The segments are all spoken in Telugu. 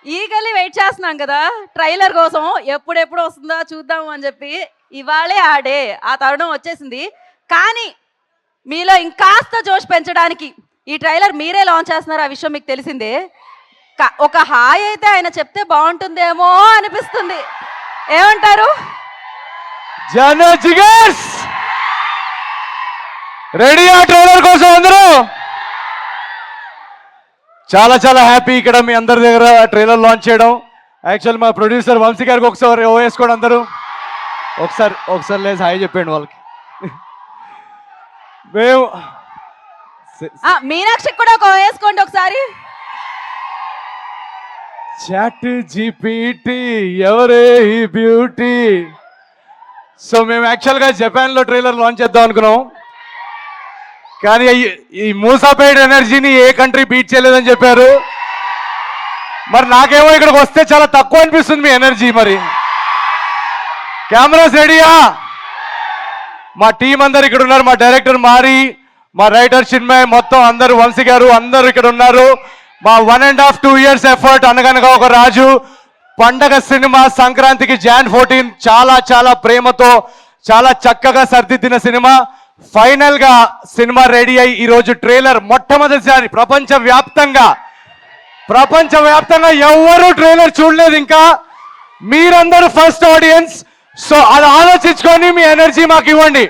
ఈగలీ వెయిట్ చేస్తున్నాం కదా ట్రైలర్ కోసం, ఎప్పుడెప్పుడు వస్తుందో చూద్దాము అని చెప్పి. ఇవాళే ఆడే ఆ తరుణం వచ్చేసింది. కానీ మీలో ఇంకాస్త జోష్ పెంచడానికి ఈ ట్రైలర్ మీరే లాంచ్ చేస్తున్నారు, ఆ విషయం మీకు తెలిసిందే. ఒక హాయ్ అయితే ఆయన చెప్తే బాగుంటుందేమో అనిపిస్తుంది. ఏమంటారు? రెడీ ఆ ట్రైలర్ కోసం అందరూ? చాలా చాలా హ్యాపీ ఇక్కడ మీ అందరి దగ్గర ట్రైలర్ లాంచ్ చేయడం. యాక్చువల్ మా ప్రొడ్యూసర్ వంశీ గారికి ఒకసారి వేసుకోండి అందరూ. ఒకసారి లేదు హాయ్ చెప్పండి వాళ్ళకి. మేము మీనాక్షికి కూడా వేసుకోండి ఒకసారి. చాట్ జీపీటీ ఎవరే ఈ బ్యూటీ. సో మేము యాక్చువల్గా జపాన్లో ట్రైలర్ లాంచ్ చేద్దాం అనుకున్నాం, కానీ ఈ మూసాపేట్ ఎనర్జీని ఏ కంట్రీ బీట్ చేయలేదని చెప్పారు. మరి నాకేమో ఇక్కడికి వస్తే చాలా తక్కువ అనిపిస్తుంది మీ ఎనర్జీ. మరి కెమెరాస్ రెడీయా? మా టీం అందరు ఇక్కడ ఉన్నారు. మా డైరెక్టర్ మారి, మా రైటర్ చిన్మయ్, మొత్తం అందరూ, వంశీ గారు అందరూ ఇక్కడ ఉన్నారు. మా 1.5 2 years ఎఫర్ట్ అనగనగా ఒక రాజు పండగ సినిమా సంక్రాంతికి Jan 14 చాలా చాలా ప్రేమతో చాలా చక్కగా సర్దిద్దిన సినిమా. ఫైనల్ గా సినిమా రెడీ అయ్యి ఈరోజు ట్రైలర్ మొట్టమొదటిసారి ప్రపంచవ్యాప్తంగా ఎవరు ట్రైలర్ చూడలేదు ఇంకా. మీరందరూ ఫస్ట్ ఆడియన్స్. సో అది ఆలోచించుకొని మీ ఎనర్జీ మాకు ఇవ్వండి.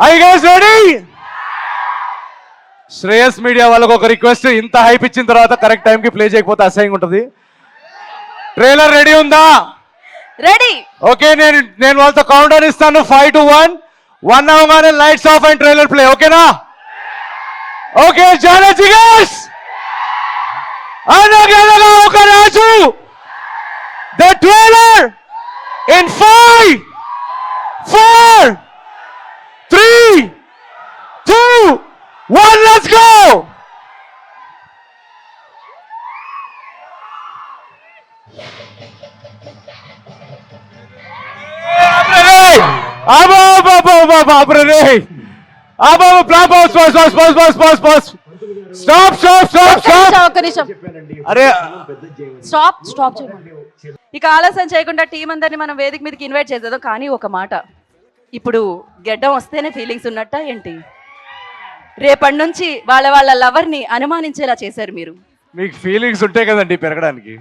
I guys ready? Shreyas media వాళ్ళకు ఒక రిక్వెస్ట్, ఇంత హైప్ ఇచ్చిన తర్వాత కరెక్ట్ టైంకి ప్లే చేయకపోతే అసహ్యంగా ఉంటుంది. ట్రైలర్ రెడీ ఉందా? రెడీ. ఓకే, నేను వాళ్ళతో కౌంటర్ ఇస్తాను. 5 to 1 అవగానే lights off and trailer play. ఓకేనా? ఓకే, జానజిగర్స్ అనగనగా ఒక రాజు the trailer in 5 4 3 2 1 let's go. ఇక ఆలస్యం చేయకుండా టీం అందరిని మనం వేదిక మీదకి ఇన్వైట్ చేసేద్దాం. కానీ ఒక మాట, ఇప్పుడు గెడ్డం వస్తేనే ఫీలింగ్స్ ఉన్నట్ట ఏంటి? రేపటి నుంచి వాళ్ళ లవర్ని అనుమానించేలా చేశారు మీరు. మీకు ఫీలింగ్స్ ఉంటాయి కదండి పెరగడానికి.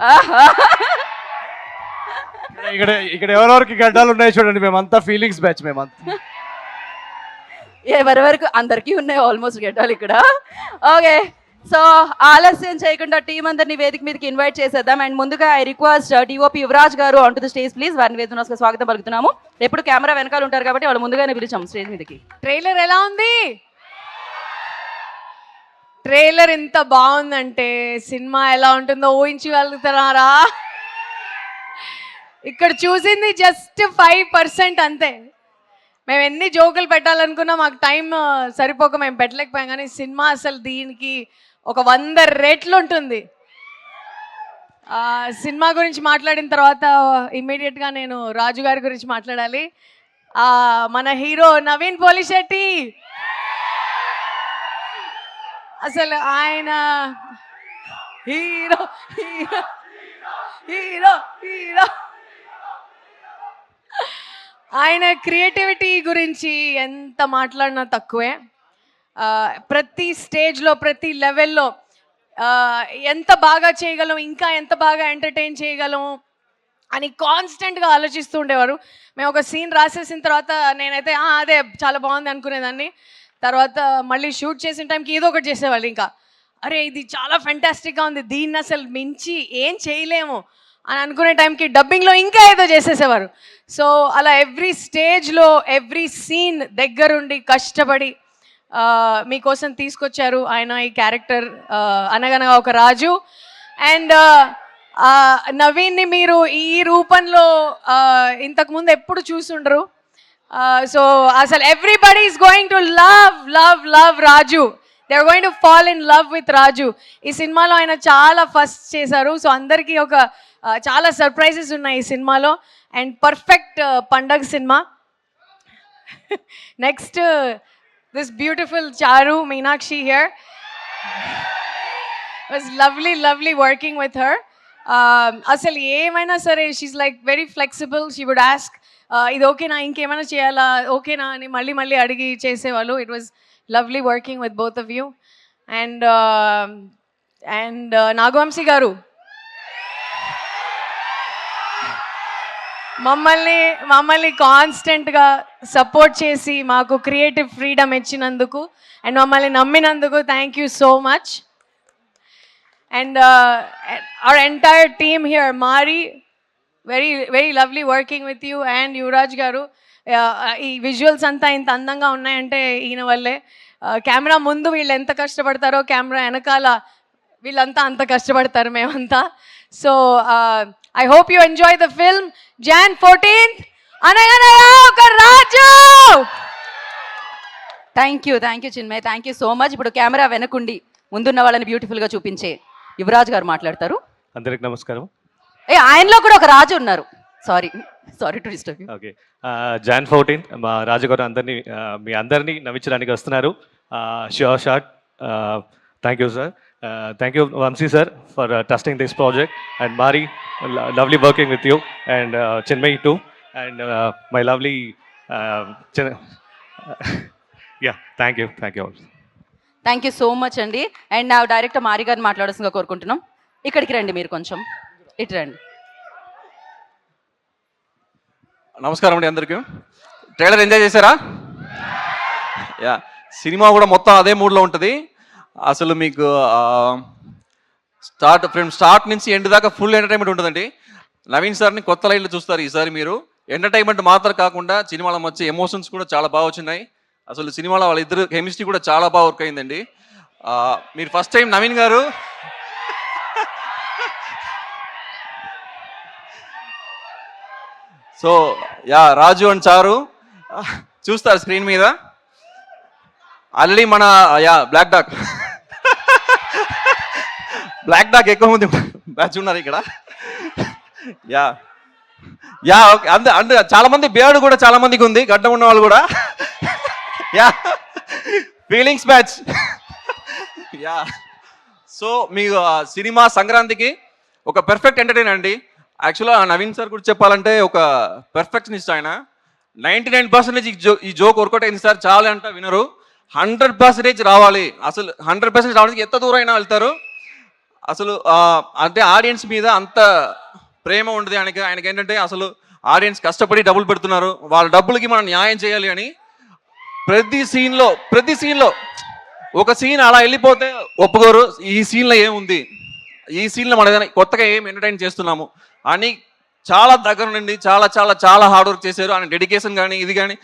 ఇక్కడ ఎవరెవరికి గడ్డాలు ఉన్నాయి చూడండి, మేమంతా ఫీలింగ్స్ బ్యాచ్. మేమంతా ఎవరి వరకు అందరికీ ఉన్నాయి ఆల్మోస్ట్ గడ్డాలు ఇక్కడ. ఓకే, సో ఆలస్యం చేయకుండా టీం అందరినీ వేదిక మీదకి ఇన్వైట్ చేసేద్దాం. అండ్ ముందుగా ఐ రిక్వెస్ట్ డిఓపి యువరాజ్ గారు on to the stage please. వారిని వేదిక స్వాగతం పలుకుతున్నాము. ఎప్పుడు కెమెరా వెనకాల ఉంటారు కాబట్టి వాళ్ళు ముందుగానే పిలిచాం స్టేజ్ మీదకి. ట్రైలర్ ఎలా ఉంది? ట్రైలర్ ఎంత బాగుందంటే సినిమా ఎలా ఉంటుందో ఊహించి వెళ్తున్నారా? ఇక్కడ చూసింది జస్ట్ 5% అంతే. మేము ఎన్ని జోకులు పెట్టాలనుకున్నా మాకు టైం సరిపోక మేము పెట్టలేకపోయాం. కానీ సినిమా అసలు దీనికి ఒక 100 రెట్లు ఉంటుంది. సినిమా గురించి మాట్లాడిన తర్వాత ఇమ్మీడియట్గా నేను రాజు గారి గురించి మాట్లాడాలి. మన హీరో నవీన్ పోలిశెట్టి, అసలు ఆయన హీరో హీరో హీరో హీరో ఆయన క్రియేటివిటీ గురించి ఎంత మాట్లాడినా తక్కువే. ప్రతి స్టేజ్లో ప్రతి లెవెల్లో ఎంత బాగా చేయగలం, ఇంకా ఎంత బాగా ఎంటర్టైన్ చేయగలం అని కాన్స్టెంట్గా ఆలోచిస్తూ ఉండేవారు. మేము ఒక సీన్ రాసేసిన తర్వాత నేనైతే అదే చాలా బాగుంది అనుకునేదాన్ని. తర్వాత మళ్ళీ షూట్ చేసిన టైంకి ఏదో ఒకటి చేసేవాళ్ళు. ఇంకా అరే ఇది చాలా ఫెంటాస్టిక్గా ఉంది, దీన్ని అసలు మించి ఏం చేయలేము అని అనుకునే టైంకి డబ్బింగ్లో ఇంకా ఏదో చేసేసేవారు. సో అలా ఎవ్రీ స్టేజ్లో ఎవ్రీ సీన్ దగ్గరుండి కష్టపడి మీకోసం తీసుకొచ్చారు ఆయన ఈ క్యారెక్టర్ అనగనగా ఒక రాజు. అండ్ నవీన్ని మీరు ఈ రూపంలో ఇంతకుముందు ఎప్పుడు చూసుండరు. సో అసలు everybody is going to love love love Raju. They are going to fall in love with Raju. ఈ సినిమాలో ఆయన చాలా ఫస్ట్ చేశారు. సో అందరికీ ఒక చాలా సర్ప్రైజెస్ ఉన్నాయి ఈ సినిమాలో. అండ్ పర్ఫెక్ట్ పండగ సినిమా. Next this beautiful Charu Meenakshi here. It was lovely working with her. అసలు ఏమైనా సరే she like very flexible. She would ask ఇది ఓకేనా, ఇంకేమైనా చేయాలా, ఓకేనా అని మళ్ళీ మళ్ళీ అడిగి చేసేవాళ్ళు. It was lovely working with both of you. And Nagavamsi గారు మమ్మల్ని కాన్స్టెంట్గా సపోర్ట్ చేసి మాకు క్రియేటివ్ ఫ్రీడమ్ ఇచ్చినందుకు అండ్ మమ్మల్ని నమ్మినందుకు thank you so much. And our entire team here, Mari, very lovely working with you, and Yuvraj garu. ఈ విజువల్స్ అంతా ఇంత అందంగా ఉన్నాయంటే ఈయన వల్లే. కెమెరా ముందు వీళ్ళు ఎంత కష్టపడతారో కెమెరా వెనకాల వీళ్ళంతా అంత కష్టపడతారు మేమంతా. So I hope you enjoy the film. Jan 14th Anaganaga Oka Raju. Thank you Chinmay, thank you so much. ఇప్పుడు కెమెరా వెనకుండి ముందున్న వాళ్ళని బ్యూటిఫుల్గా చూపించే యువరాజ్ గారు మాట్లాడతారు. అందరికి నమస్కారం. ఆయనలో కూడా ఒక రాజు ఉన్నారు. Sorry to disturb you. Okay, Jan 14 మా రాజుగారు అందరినీ మీ అందరినీ నవ్వించడానికి వస్తున్నారు. Sure shot. Thank you sir. Thank you Vamsi sir for trusting this project, and Mari lovely working with you, and Chinmay too, and my lovely ya thank you all. Thank you so much అండి. అండ్ నా డైరెక్టర్ మారి గారిని మాట్లాడాల్సిందిగా కోరుకుంటున్నాం. ఇక్కడికి రండి, మీరు కొంచెం ఇటు రండి. నమస్కారం అండి అందరికీ. ట్రైలర్ ఎంజాయ్ చేశారా? యా, సినిమా కూడా మొత్తం అదే మూడ్లో ఉంటుంది. అసలు మీకు స్టార్ట్ నుంచి ఎండ్ దాకా ఫుల్ ఎంటర్టైన్మెంట్ ఉంటుందండి. నవీన్ సార్ని కొత్త లైన్లో చూస్తారు ఈసారి మీరు. ఎంటర్టైన్మెంట్ మాత్రం కాకుండా సినిమాలో వచ్చే ఎమోషన్స్ కూడా చాలా బాగా వచ్చినాయి. అసలు సినిమాలో వాళ్ళిద్దరు కెమిస్ట్రీ కూడా చాలా బాగా వర్క్ అయిందండి. మీరు ఫస్ట్ టైం నవీన్ గారు సో యా రాజు అండ్ చారు చూస్తారు స్క్రీన్ మీద. ఆల్రెడీ మన యా బ్లాక్ డాక్ ఎక్కువ మంది బ్యాచ్ ఉన్నారు ఇక్కడ. యా యా ఓకే, అంతే చాలా మంది బియర్డ్ కూడా చాలా మందికి ఉంది, గడ్డం ఉన్న వాళ్ళు కూడా. Yeah feelings batch. Yeah so మీకు సినిమా సంక్రాంతికి ఒక పెర్ఫెక్ట్ ఎంటర్టైన్ అండి. యాక్చువల్గా నవీన్ సార్ గురించి చెప్పాలంటే ఒక పెర్ఫెక్షనిస్ట్ ఆయన. 99% ఈ జోక్ వర్కౌట్ అయింది సార్. చాలా అంట వినరు. 100% రావాలి. అసలు 100% రావడానికి ఎంత దూరం అయినా వెళ్తారు. అసలు అంటే ఆడియన్స్ మీద అంత ప్రేమ ఉండదు ఆయనకి ఏంటంటే అసలు ఆడియన్స్ కష్టపడి డబ్బులు పెడుతున్నారు, వాళ్ళ డబ్బులకి మనం న్యాయం చేయాలి అని ప్రతి సీన్లో ఒక సీన్ అలా వెళ్ళిపోతే ఒప్పుకోరు. ఈ సీన్లో ఏముంది, ఈ సీన్లో మనం ఏదైనా కొత్తగా ఏం ఎంటర్టైన్ చేస్తున్నాము అని చాలా దగ్గర నుండి చాలా హార్డ్ వర్క్ చేశారు. ఆయన డెడికేషన్ కానీ ఇది కానీ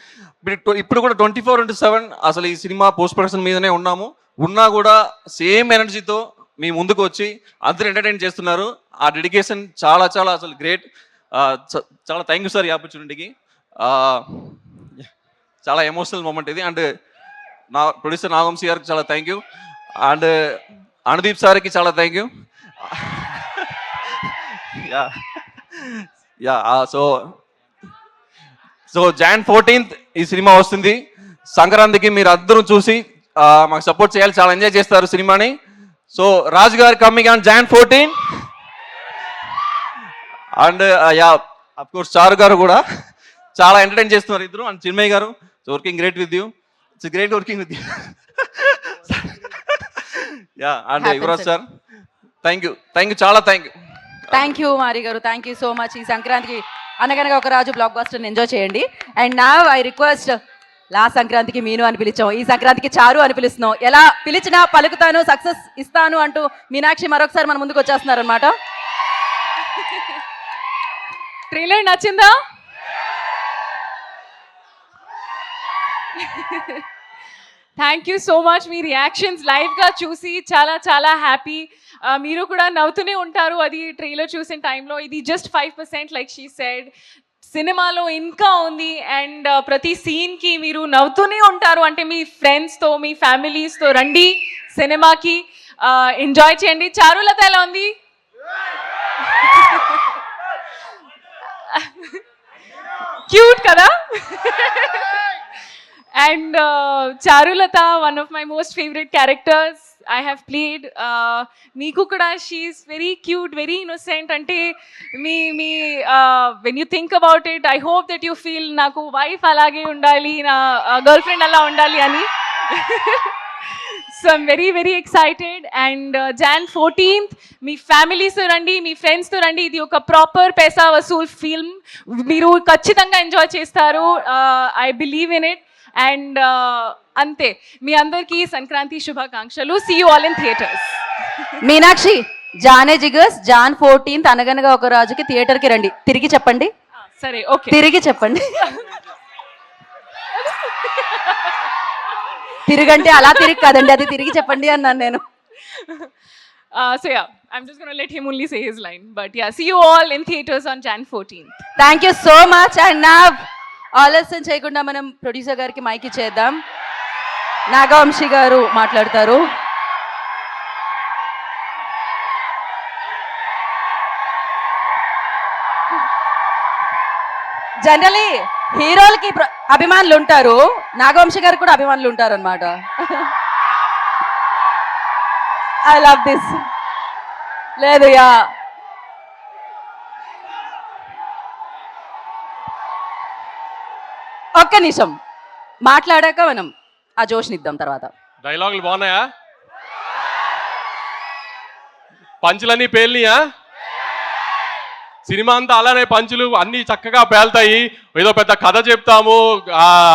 ఇప్పుడు కూడా 24/7 అసలు ఈ సినిమా పోస్ట్ ప్రొడక్షన్ మీదనే ఉన్నా కూడా సేమ్ ఎనర్జీతో మీ ముందుకు వచ్చి అందరూ ఎంటర్టైన్ చేస్తున్నారు. ఆ డెడికేషన్ చాలా అసలు గ్రేట్. చాలా థ్యాంక్ యూ సార్ ఈ ఆపర్చునిటీకి. చాలా ఎమోషనల్ మూమెంట్ ఇది. అండ్ నా ప్రొడ్యూసర్ నాగవంశీ గారికి చాలా థ్యాంక్ యూ, అండ్ అనుదీప్ సార్కి చాలా thank you. Yeah so Jan 14th ఈ సినిమా వస్తుంది. సంక్రాంతికి మీరు అందరూ చూసి మాకు సపోర్ట్ చేయాలి, చాలా ఎంజాయ్ చేస్తారు సినిమాని. సో రాజు గారు coming on Jan 14. And yeah of course చారు గారు కూడా చాలా ఎంటర్టైన్ చేస్తున్నారు ఇద్దరు. అండ్ చిన్మయ్ గారు working great with you. It's great working with you. Yeah and Yuvraj sir thank you చాలా థ్యాంక్ యూ మారి గారు, థ్యాంక్ యూ సో మచ్. ఈ సంక్రాంతికి అనగనగా ఒక రాజు బ్లాక్ బస్టర్ ఎంజాయ్ చేయండి. అండ్ నా ఐ రిక్వెస్ట్, లాస్ట్ సంక్రాంతికి మీను అని పిలిచాం, ఈ సంక్రాంతికి చారు అని పిలుస్తున్నాం. ఎలా పిలిచినా పలుకుతాను, సక్సెస్ ఇస్తాను అంటూ మీనాక్షి మరొకసారి మన ముందుకు వచ్చేస్తున్నారు అనమాట. ట్రైలర్ నచ్చిందా? Thank you so much. మీ రియాక్షన్స్ లైవ్గా చూసి చాలా హ్యాపీ. మీరు కూడా నవ్వుతూనే ఉంటారు అది ట్రైలర్ చూసిన టైంలో. ఇది జస్ట్ 5% లైక్ షీ సెడ్. సినిమాలో ఇంకా ఉంది. అండ్ ప్రతి సీన్కి మీరు నవ్వుతూనే ఉంటారు. అంటే మీ ఫ్రెండ్స్తో మీ ఫ్యామిలీస్తో రండి సినిమాకి, ఎంజాయ్ చేయండి. చారులత ఎలా ఉంది? క్యూట్ కదా? And Charulata, one of my most favorite characters. I have played. Meeku kuda, she is very cute, very innocent. Ante me when you think about it, I hope that you feel naku wife alage undali, na girlfriend alla undali ani. So I'm very very excited, and Jan 14th me families రండి, మీ ఫ్రెండ్స్ తో రండి. ఇది ఒక ప్రాపర్ పైసా వసూల్ ఫిల్మ్, మీరు ఖచ్చితంగా ఎంజాయ్ చేస్తారు. I believe in it. And అంతే, మీ అందరికీ సంక్రాంతి శుభాకాంక్షలు. See you all in theatres. Meenakshi, జానే జిగర్స్ జాన్ 14th అనగనగా ఒక రాజుకి థియేటర్కి రండి. తిరిగి చెప్పండి, సరే, ఓకే. తిరిగి చెప్పండి. తిరిగంటే అలా తిరిగి కాదండి, అది తిరిగి చెప్పండి అన్నాను నేను. So yeah, I'm just going to let him only say his line. But yeah, see you all in theaters on Jan 14th. Thank you so much. And నా ఆలస్యం చేయకుండా మనం ప్రొడ్యూసర్ గారికి మైక్ ఇచ్చేద్దాం. నాగవంశీ గారు మాట్లాడతారు. జనరలీ హీరోలకి అభిమానులు ఉంటారు, నాగవంశీ గారికి కూడా అభిమానులు ఉంటారు అనమాట. I love this. లేదు యా, ఒక్క నిమిషం మాట్లాడాక మనం ఆ జోష్నిద్దాం తర్వాత. డైలాగులు బాగున్నాయా? పంచులన్నీ పేలినాయా? సినిమా అంతా అలానే పంచులు అన్నీ చక్కగా పేలుతాయి. ఏదో పెద్ద కథ చెప్తాము,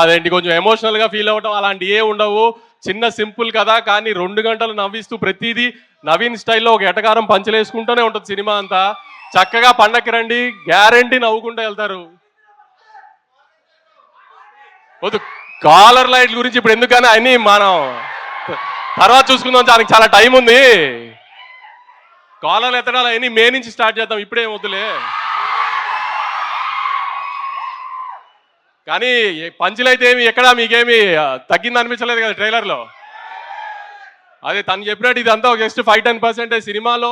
అదేంటి కొంచెం ఎమోషనల్గా ఫీల్ అవ్వటం అలాంటి ఏ ఉండవు. చిన్న సింపుల్ కథ, కానీ 2 గంటలు నవ్విస్తూ ప్రతిదీ నవీన్ స్టైల్లో ఒక ఎటకారం పంచలేసుకుంటూనే ఉంటుంది సినిమా అంతా. చక్కగా పండక్కి రండి, గ్యారంటీ నవ్వుకుంటూ వెళ్తారు. వద్దు, కాలర్ లైట్ గురించి ఇప్పుడు ఎందుకని అన్నీ మనం తర్వాత చూసుకుందాం, దానికి చాలా టైం ఉంది. కాలర్లు ఎత్తడాలు అవన్నీ మే నుంచి స్టార్ట్ చేద్దాం, ఇప్పుడేం వద్దులే. కానీ పంచులైతే ఏమి ఎక్కడా మీకేమి తగ్గింది అనిపించలేదు కదా ట్రైలర్లో. అదే తను చెప్పినట్టు ఇదంతా ఒక జస్ట్ 5-10% సినిమాలో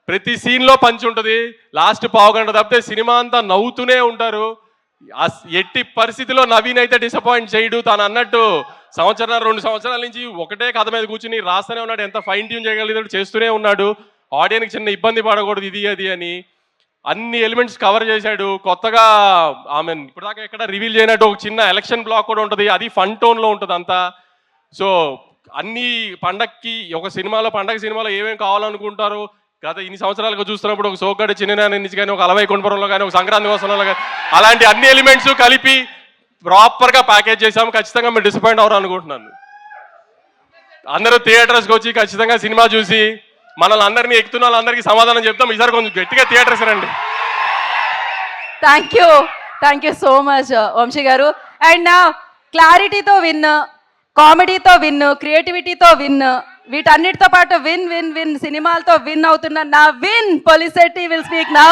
ప్రతి సీన్లో పంచి ఉంటుంది. లాస్ట్ పావు గంట తప్పితే సినిమా అంతా నవ్వుతూనే ఉంటారు. ఎట్టి పరిస్థితిలో నవీన్ అయితే డిసప్పాయింట్ చేయడు. తను అన్నట్టు 1-2 సంవత్సరాల నుంచి ఒకటే కథ మీద కూర్చుని రాస్తూనే ఉన్నాడు. ఎంత ఫైన్ ట్యూన్ చేయగలిగాడు చేస్తూనే ఉన్నాడు. ఆడియన్కి చిన్న ఇబ్బంది పడకూడదు ఇది అది అని అన్ని ఎలిమెంట్స్ కవర్ చేశాడు. కొత్తగా ఆమె ఇప్పటిదాకా ఎక్కడ రివీల్ చేయనట్టు ఒక చిన్న ఎలక్షన్ బ్లాక్ కూడా ఉంటుంది, అది ఫన్ టోన్లో ఉంటుంది అంతా. సో అన్ని పండక్కి ఒక సినిమాలో పండగ సినిమాలో ఏమేమి కావాలనుకుంటారో గత ఇన్ని సంవత్సరాలుగా చూస్తున్నప్పుడు ఒక సోగ్గాడి చిన్న నుంచి కానీ ఒక అలవై కొండపురంలో కానీ ఒక సంక్రాంతి కోసంలో కానీ అలాంటి అన్ని ఎలిమెంట్స్ కలిపి ప్రాపర్గా ప్యాకేజ్ చేసాము. ఖచ్చితంగా మీరు డిసప్పాయింట్ అవ్వరు అనుకుంటున్నాను. అందరూ థియేటర్స్కి వచ్చి ఖచ్చితంగా సినిమా చూసి మనల్ని అందరినీ ఎక్కుతున్న వాళ్ళందరికీ సమాధానం చెప్తాం. ఈసారి కొంచెం గట్టిగా థియేటర్స్ రండి. Thank you so much Vamsi గారు. అండ్ క్లారిటీతో విన్, కామెడీతో విన్, క్రియేటివిటీతో విన్, వీటన్నిటితో పాటు విన్ విన్ విన్ సినిమాలతో విన్ అవుతున్న Naveen Polishetty will speak now.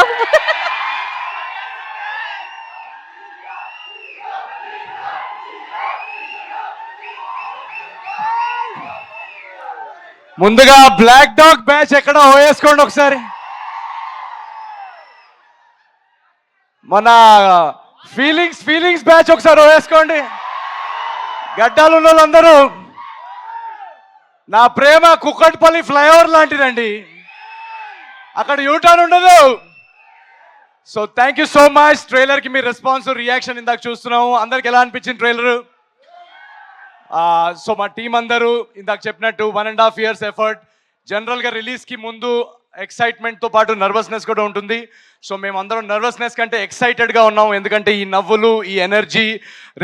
ముందుగా బ్లాక్ డాగ్ బ్యాచ్ ఎక్కడ వేసుకోండి ఒకసారి. మన ఫీలింగ్స్ బ్యాచ్ ఒకసారి వేసుకోండి. గడ్డాలు ఉన్న వాళ్ళందరూ, నా ప్రేమ కుక్కట్పల్లి ఫ్లైఓవర్ లాంటిదండి, అక్కడ యూటర్న్ ఉండదు. So thank you so much. ట్రైలర్కి మీ రెస్పాన్స్ రియాక్షన్ ఇందాక చూస్తున్నాము. అందరికి ఎలా అనిపించింది ట్రైలర్? సో మా టీం అందరూ ఇందాక చెప్పినట్టు 1.5 years ఎఫర్ట్. జనరల్గా రిలీజ్కి ముందు ఎక్సైట్మెంట్తో పాటు నర్వస్నెస్ కూడా ఉంటుంది. సో మేమందరం నర్వస్నెస్ కంటే ఎక్సైటెడ్గా ఉన్నాం, ఎందుకంటే ఈ నవ్వులు, ఈ ఎనర్జీ,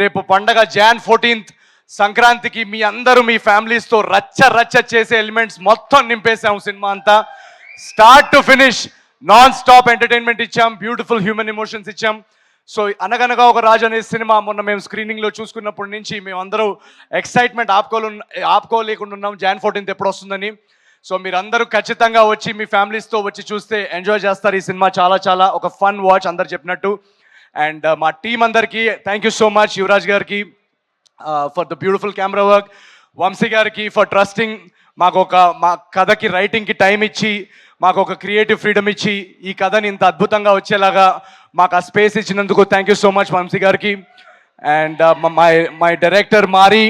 రేపు పండగ Jan 14th సంక్రాంతికి మీ అందరూ మీ ఫ్యామిలీస్తో రచ్చ చేసే ఎలిమెంట్స్ మొత్తం నింపేసాం. సినిమా అంతా start to finish non stop entertainment ఇచ్చాం, బ్యూటిఫుల్ హ్యూమన్ ఎమోషన్స్ ఇచ్చాం. సో అనగనగా ఒక రాజు అనే సినిమా మొన్న మేము స్క్రీనింగ్లో చూసుకున్నప్పటి నుంచి మేమందరూ ఎక్సైట్మెంట్ ఆపుకోలేకుండా ఉన్నాం Jan 14th ఎప్పుడు వస్తుందని. సో మీరందరూ ఖచ్చితంగా వచ్చి మీ ఫ్యామిలీస్తో వచ్చి చూస్తే ఎంజాయ్ చేస్తారు. ఈ సినిమా చాలా ఒక ఫన్ వాచ్ అందరు చెప్పినట్టు. అండ్ మా టీం అందరికీ thank you so much. Yuvaraj గారికి for the beautiful camera work, Vamsi గారికి ఫర్ ట్రస్టింగ్, మా కథకి రైటింగ్కి టైం ఇచ్చి మాకు ఒక క్రియేటివ్ ఫ్రీడమ్ ఇచ్చి ఈ కథని ఇంత అద్భుతంగా వచ్చేలాగా మాకు ఆ స్పేస్ ఇచ్చినందుకు thank you so much Vamsi గారికి. అండ్ మై డైరెక్టర్ మారి,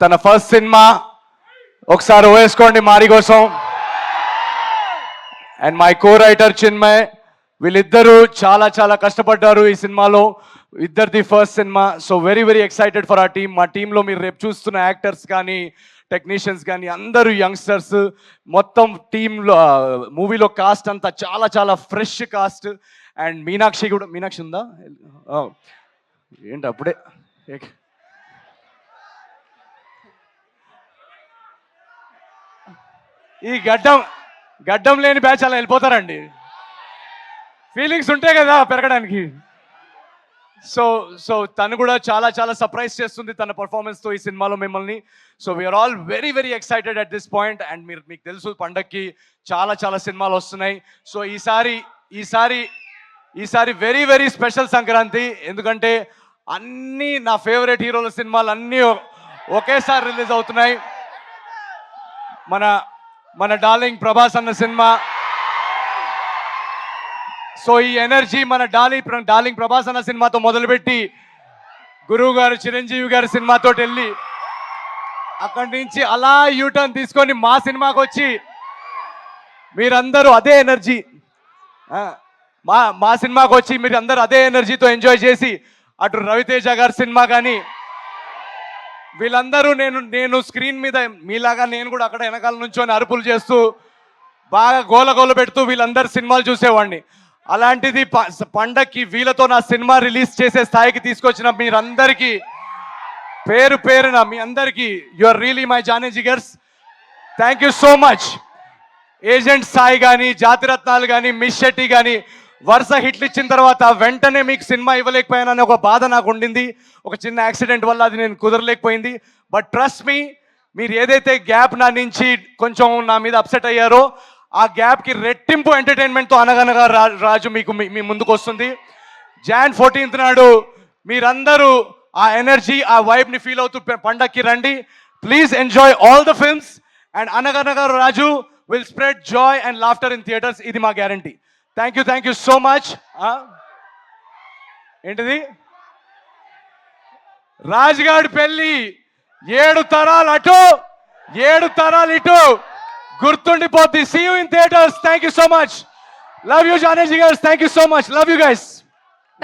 తన ఫస్ట్ సినిమా ఒకసారి వేసుకోండి మారి కోసం. And my co writer Chinmay, వీళ్ళిద్దరూ చాలా చాలా కష్టపడ్డారు ఈ సినిమాలో. ఇద్దరిది first cinema. So very very excited for ఆ టీమ్. మా టీంలో మీరు రేపు చూస్తున్న యాక్టర్స్ కానీ టెక్నీషియన్స్ కానీ అందరూ యంగ్స్టర్స్. మొత్తం టీంలో మూవీలో కాస్ట్ అంతా చాలా చాలా ఫ్రెష్ కాస్ట్. అండ్ మీనాక్షి కూడా, మీనాక్షి ఉందా? ఏంటి అప్పుడే ఈ గడ్డం లేని బ్యాచ్ అలా వెళ్ళిపోతారండి. ఫీలింగ్స్ ఉంటాయి కదా పెరగడానికి. సో తను కూడా చాలా చాలా సర్ప్రైజ్ చేస్తుంది తన పర్ఫార్మెన్స్తో ఈ సినిమాలో మిమ్మల్ని. So we are all very very excited at this point. And మీకు తెలుసు పండక్కి చాలా చాలా సినిమాలు వస్తున్నాయి. సో ఈసారి వెరీ వెరీ స్పెషల్ సంక్రాంతి. ఎందుకంటే అన్నీ నా ఫేవరెట్ హీరోల సినిమాలు అన్నీ ఒకేసారి రిలీజ్ అవుతున్నాయి. మన డార్లింగ్ ప్రభాస్ అన్న సినిమా. సో ఈ ఎనర్జీ మన డార్లింగ్ ప్రభాస్ అన్న సినిమాతో మొదలుపెట్టి గురువు గారు చిరంజీవి గారి సినిమాతో వెళ్ళి అక్కడి నుంచి అలా యూటర్న్ తీసుకొని మా సినిమాకి వచ్చి మీరందరూ అదే ఎనర్జీ మా సినిమాకి వచ్చి మీరు అందరూ అదే ఎనర్జీతో ఎంజాయ్ చేసి అటు రవితేజ గారి సినిమా కానీ వీళ్ళందరూ నేను స్క్రీన్ మీద మీలాగా నేను కూడా అక్కడ వెనకాల నుంచొని అరుపులు చేస్తూ బాగా గోల పెడుతూ వీళ్ళందరూ సినిమాలు చూసేవాడిని. అలాంటిది పండక్కి వీళ్ళతో నా సినిమా రిలీజ్ చేసే స్థాయికి తీసుకొచ్చిన మీరందరికీ పేరు పేరున మీ అందరికీ యు ఆర్ రియలీ మై జానీ జిగర్స్. Thank you so much. Agent Sai కానీ, జాతిరత్నాలు కానీ, మిస్ శెట్టి కానీ వరుస హిట్లు ఇచ్చిన తర్వాత వెంటనే మీకు సినిమా ఇవ్వలేకపోయానని ఒక బాధ నాకు ఉండింది. ఒక చిన్న యాక్సిడెంట్ వల్ల అది నేను కుదరలేకపోయింది. బట్ ట్రస్ట్ మీ, మీరు ఏదైతే గ్యాప్ నా నుంచి కొంచెం నా మీద అప్సెట్ అయ్యారో ఆ గ్యాప్కి రెట్టింపు ఎంటర్టైన్మెంట్తో అనగనగా రాజు మీకు మీ ముందుకు వస్తుంది. Jan 14th నాడు మీరందరూ ఆ ఎనర్జీ ఆ వైబ్ని ఫీల్ అవుతూ పండక్కి రండి. Please enjoy all the films. And Anaganaga Raju will spread joy and laughter in theatres. ఇది మా guarantee. Thank you so much. ఏంటిది? రాజుగాడి పెళ్ళి 7 తరాలు అటు 7 తరాలు ఇటు గుర్తుండిపోద్ది. See you in theatres. Thank you so much. Love you జానేజీ girls. Thank you so much. Love you guys.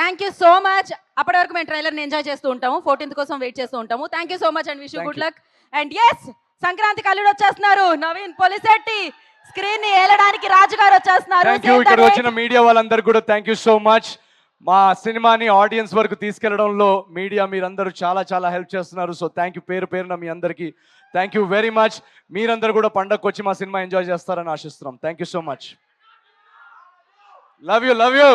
Thank you so much. అప్పటి వరకు మేము ట్రైలర్ని ఎంజాయ్ చేస్తూ ఉంటాము. 14th కోసం వెయిట్ చేస్తూ ఉంటాము. Thank you so much and wish you good luck. And yes, Sankranti కల్లుడు వచ్చేస్తున్నారు. నవీన్ పొలిశెట్టి స్క్రీన్ ని ఏలడానికి రాజు గారు వచ్చేస్తున్నారు. ఇక్కడ వచ్చిన మీడియా వాళ్ళందరూ కూడా థ్యాంక్ యూ సో మచ్. మా సినిమాని ఆడియన్స్ వరకు తీసుకెళ్లడంలో మీడియా మీరందరూ చాలా చాలా హెల్ప్ చేస్తున్నారు. సో థ్యాంక్ యూ పేరున మీ అందరికీ థ్యాంక్ యూ వెరీ మచ్. మీరందరూ కూడా పండగకు వచ్చి మా సినిమా ఎంజాయ్ చేస్తారని ఆశిస్తున్నాం. Thank you so much. Love you.